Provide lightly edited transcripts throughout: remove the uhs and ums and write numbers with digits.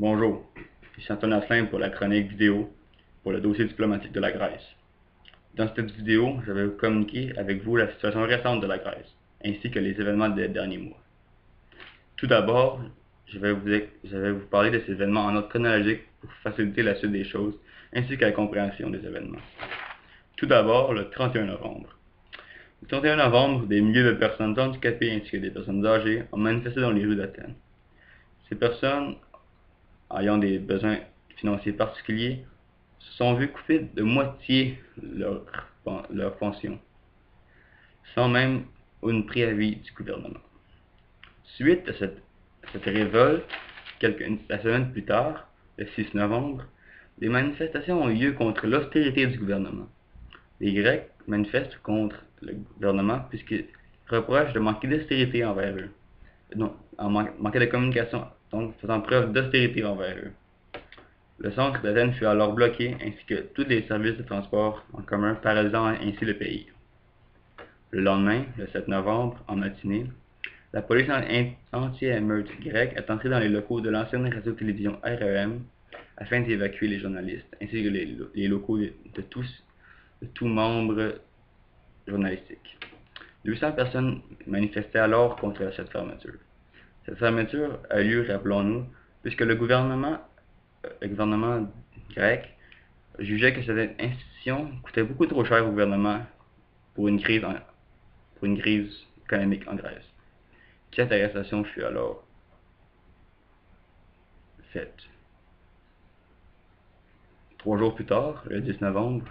Bonjour, ici Antoine Asselin pour la chronique vidéo pour le dossier diplomatique de la Grèce. Dans cette vidéo, je vais communiquer avec vous la situation récente de la Grèce, ainsi que les événements des derniers mois. Tout d'abord, je vais vous parler de ces événements en ordre chronologique pour faciliter la suite des choses, ainsi que la compréhension des événements. Tout d'abord, le 31 novembre. Le 31 novembre, des milliers de personnes handicapées ainsi que des personnes âgées ont manifesté dans les rues d'Athènes. Ces personnes ayant des besoins financiers particuliers, se sont vus couper de moitié leur pension, sans même un préavis du gouvernement. Suite à cette révolte, la semaine plus tard, le 6 novembre, des manifestations ont eu lieu contre l'austérité du gouvernement. Les Grecs manifestent contre le gouvernement puisqu'ils reprochent de manquer d'austérité envers eux. Non, en manquant de communication, donc faisant preuve d'austérité envers eux. Le centre d'Athènes fut alors bloqué, ainsi que tous les services de transport en commun, paralysant ainsi le pays. Le lendemain, le 7 novembre, en matinée, la police anti-émeute grecque est entrée dans les locaux de l'ancienne radio-télévision REM afin d'évacuer les journalistes, ainsi que les locaux de tout membre journalistique. 200 personnes manifestaient alors contre cette fermeture. Cette fermeture a lieu, rappelons-nous, puisque le gouvernement grec jugeait que cette institution coûtait beaucoup trop cher au gouvernement pour une crise économique en Grèce. Cette arrestation fut alors faite. 3 jours plus tard, le 10 novembre,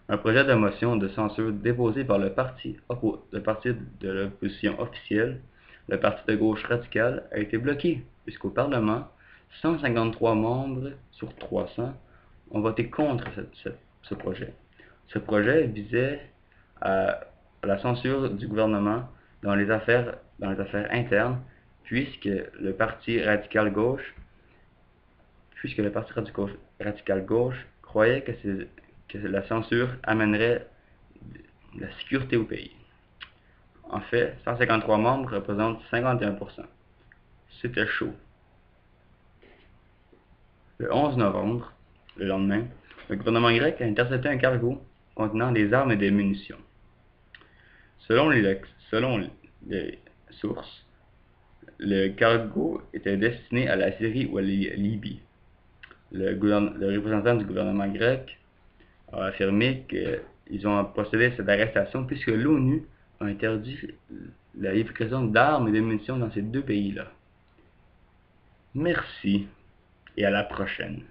un projet de motion de censure déposé par le parti de l'opposition officielle, le parti de gauche radical, a été bloqué, puisqu'au Parlement, 153 membres sur 300 ont voté contre ce projet. Ce projet visait à la censure du gouvernement dans les affaires internes, puisque le parti radical gauche croyait que la censure amènerait la sécurité au pays. En fait, 153 membres représentent 51%. C'était chaud. Le 11 novembre, le lendemain, le gouvernement grec a intercepté un cargo contenant des armes et des munitions. Selon les sources, le cargo était destiné à la Syrie ou à la Libye. Le représentant du gouvernement grec a affirmé qu'ils ont procédé à cette arrestation puisque l'ONU a interdit la livraison d'armes et de munitions dans ces deux pays-là. Merci et à la prochaine.